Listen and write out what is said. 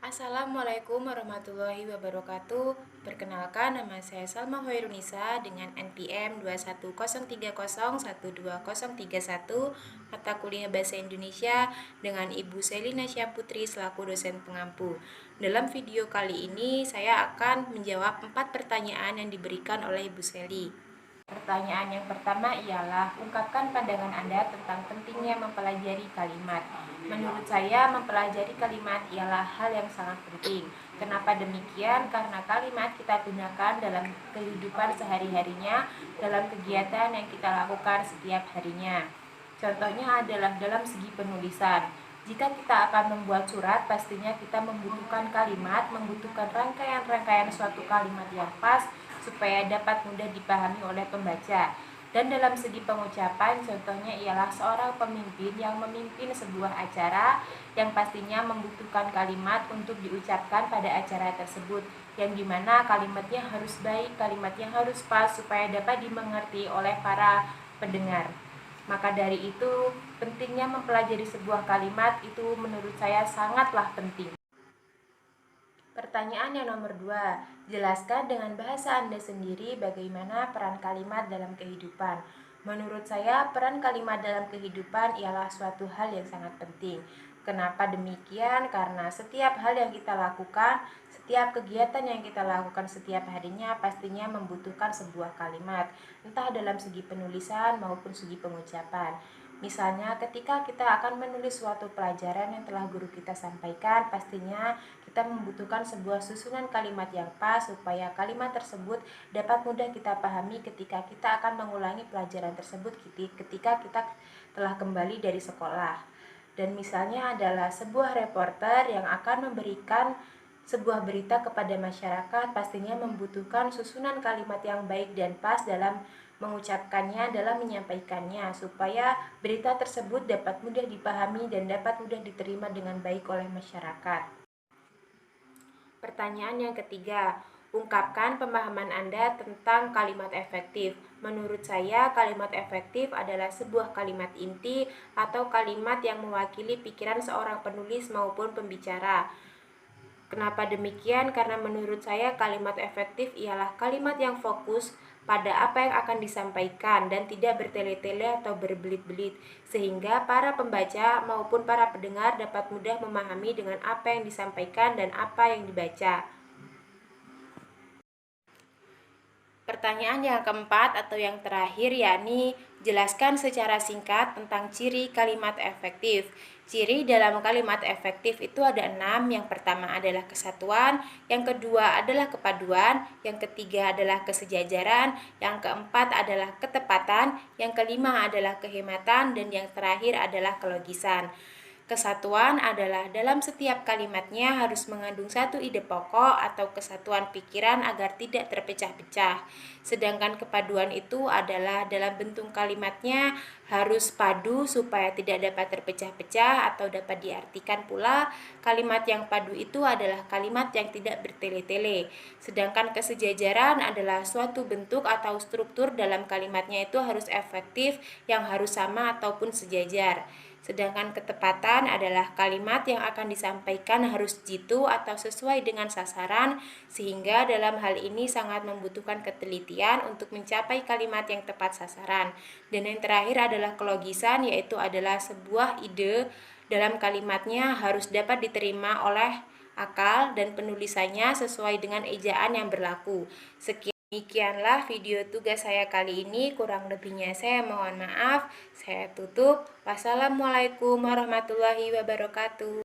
Assalamualaikum warahmatullahi wabarakatuh. Perkenalkan, nama saya Salma Hoirunisa dengan NPM 21030120031, mata kuliah Bahasa Indonesia dengan Ibu Selina Syahputri selaku dosen pengampu. Dalam video kali ini saya akan menjawab 4 pertanyaan yang diberikan oleh Ibu Seli. Pertanyaan yang pertama ialah, ungkapkan pandangan Anda tentang pentingnya mempelajari kalimat. Menurut saya, mempelajari kalimat ialah hal yang sangat penting. Kenapa demikian? Karena kalimat kita gunakan dalam kehidupan sehari-harinya, dalam kegiatan yang kita lakukan setiap harinya. Contohnya adalah dalam segi penulisan. Jika kita akan membuat surat, pastinya kita membutuhkan kalimat, membutuhkan rangkaian-rangkaian suatu kalimat yang pas, supaya dapat mudah dipahami oleh pembaca. Dan dalam segi pengucapan, contohnya ialah seorang pemimpin yang memimpin sebuah acara yang pastinya membutuhkan kalimat untuk diucapkan pada acara tersebut, yang dimana kalimatnya harus baik, kalimatnya harus pas supaya dapat dimengerti oleh para pendengar. Maka dari itu, pentingnya mempelajari sebuah kalimat itu menurut saya sangatlah penting. Pertanyaan yang nomor 2, jelaskan dengan bahasa Anda sendiri bagaimana peran kalimat dalam kehidupan. Menurut saya, peran kalimat dalam kehidupan ialah suatu hal yang sangat penting. Kenapa demikian? Karena setiap hal yang kita lakukan, setiap kegiatan yang kita lakukan setiap harinya pastinya membutuhkan sebuah kalimat, entah dalam segi penulisan maupun segi pengucapan. Misalnya ketika kita akan menulis suatu pelajaran yang telah guru kita sampaikan, pastinya kita membutuhkan sebuah susunan kalimat yang pas supaya kalimat tersebut dapat mudah kita pahami ketika kita akan mengulangi pelajaran tersebut ketika kita telah kembali dari sekolah. Dan misalnya adalah sebuah reporter yang akan memberikan sebuah berita kepada masyarakat, pastinya membutuhkan susunan kalimat yang baik dan pas dalam mengucapkannya, dalam menyampaikannya, supaya berita tersebut dapat mudah dipahami dan dapat mudah diterima dengan baik oleh masyarakat. Pertanyaan yang ketiga, ungkapkan pemahaman Anda tentang kalimat efektif. Menurut saya, kalimat efektif adalah sebuah kalimat inti atau kalimat yang mewakili pikiran seorang penulis maupun pembicara. Kenapa demikian? Karena menurut saya kalimat efektif ialah kalimat yang fokus pada apa yang akan disampaikan dan tidak bertele-tele atau berbelit-belit, sehingga para pembaca maupun para pendengar dapat mudah memahami dengan apa yang disampaikan dan apa yang dibaca. Pertanyaan yang keempat atau yang terakhir yakni jelaskan secara singkat tentang ciri kalimat efektif. Ciri dalam kalimat efektif itu ada 6. Yang pertama adalah kesatuan, yang kedua adalah kepaduan, yang ketiga adalah kesejajaran, yang keempat adalah ketepatan, yang kelima adalah kehematan, dan yang terakhir adalah kelogisan. Kesatuan adalah dalam setiap kalimatnya harus mengandung satu ide pokok atau kesatuan pikiran agar tidak terpecah-pecah. Sedangkan kepaduan itu adalah dalam bentuk kalimatnya harus padu supaya tidak dapat terpecah-pecah atau dapat diartikan pula kalimat yang padu itu adalah kalimat yang tidak bertele-tele. Sedangkan kesejajaran adalah suatu bentuk atau struktur dalam kalimatnya itu harus efektif yang harus sama ataupun sejajar. Sedangkan ketepatan adalah kalimat yang akan disampaikan harus jitu atau sesuai dengan sasaran, sehingga dalam hal ini sangat membutuhkan ketelitian untuk mencapai kalimat yang tepat sasaran. Dan yang terakhir adalah kelogisan, yaitu adalah sebuah ide dalam kalimatnya harus dapat diterima oleh akal dan penulisannya sesuai dengan ejaan yang berlaku. Demikianlah video tugas saya kali ini, kurang lebihnya saya mohon maaf. Saya tutup. Wassalamualaikum warahmatullahi wabarakatuh.